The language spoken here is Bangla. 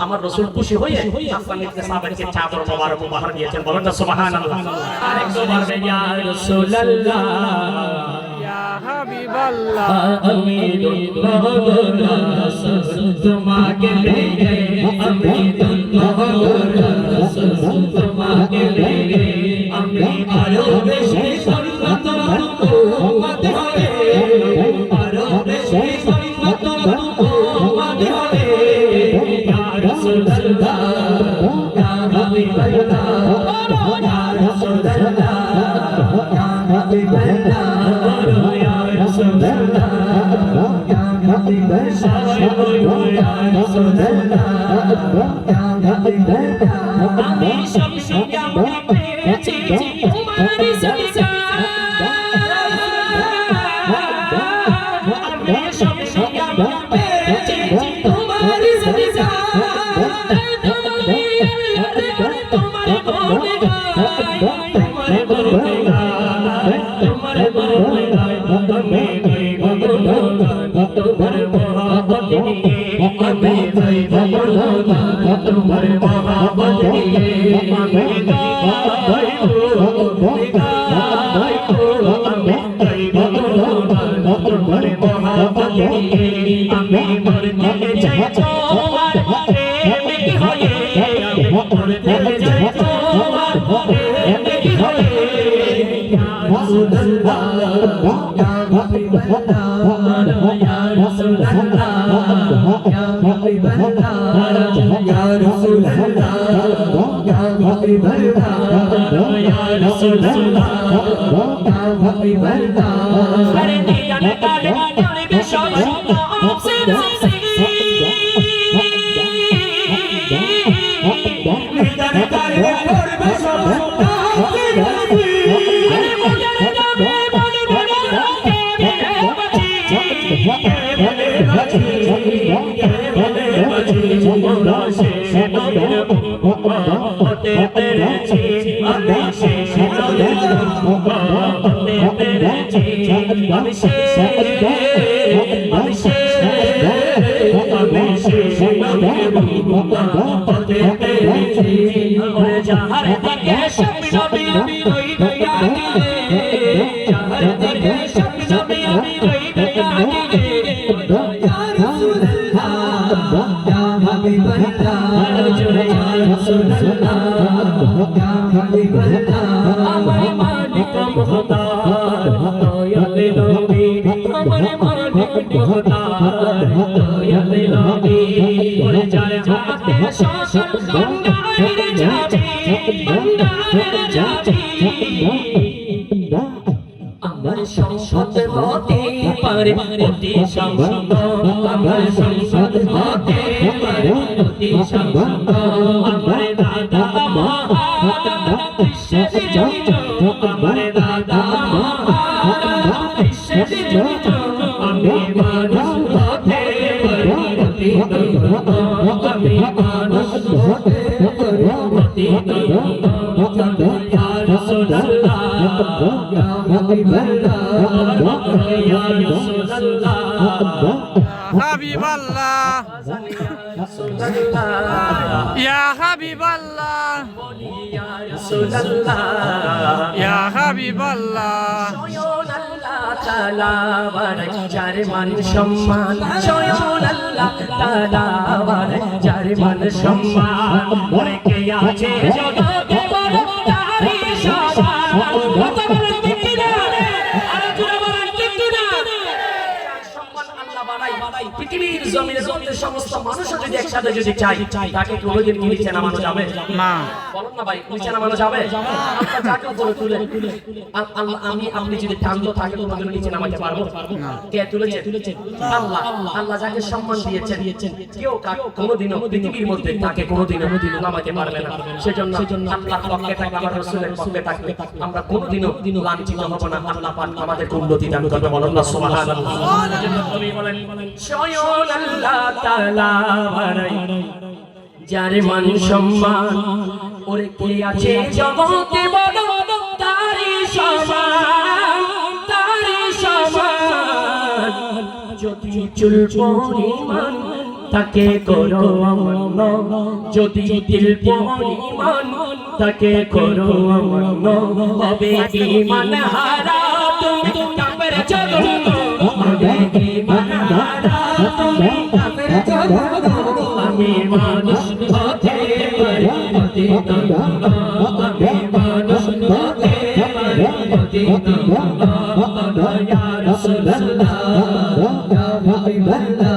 আমার রাসূল খুশি হয়ে হাসান ইবনে সাবিতকে চাদর মোবারক উপহার দিয়েছেন। বলেন না সুবহানাল্লাহ। আরেকবার বলবে ইয়া রাসূলুল্লাহ ইয়া হাবিবাল্লাহ আমি রাসূল তোমাকে পেয়ে আমি রাসূল তোমাকে পেয়ে আমি আরো বেশি সন্নত উম্মত হয়ে আরো বেশি যার মান সম্মান স্বয়ং আল্লাহ তাআলা যার মান সম্মান ওরে কে আছে জগতে বড় তারি সমান কত বড় ঠিক না আর জোরে বলেন ঠিক না সম্মান আল্লাহ বাড়াই পৃথিবীর জমিনে যত সমস্ত মানুষ যদি একসাথে যদি চাই তাকে কোনোদিন নিচে নামানো যাবে না। বলুন না ভাই, নিচে নামানো যাবে? আপনার যাকে উপরে তুলে আল্লাহ আমি আপনি যদি টানলো থাকে কোনোদিন নিচে নামাতে পারবো না। কে তুলেছে? আল্লাহ। আল্লাহ যাকে সম্মান দিয়েছেন কেউ কোনোদিনও পৃথিবীর মধ্যে তাকে কোনোদিনও নামাতে পারবে না। সেজন্য আল্লাহর পক্ষে থাকলে আমার রাসূলের পক্ষে থাকলে আমরা কোনোদিনও লাঞ্ছিত হব না। আল্লাহ পাক আমাদের উন্নতি দান করবে। বলুন না সুবহানাল্লাহ। নবী বলেন স্বয়ং আল্লাহ তাআলা যার মান সম্মান ওরে কে আছে জগতে বড় তারি সমান যদি চুল পরিমাণ তাকে করো অমান্য, যদি দিল পরিমাণ তাকে করো অমান্য, হবে ঈমান হারা তুমি কাফের জঘন্য, হবে ঈমান হারা তুমি কাফের জঘন্য। আমি মানুষ হতে পারি হতে না, আমি মানুষ হতে পারি হতে না, ইয়া রাসূলুল্লাহ ইয়া হাবিবাল্লাহ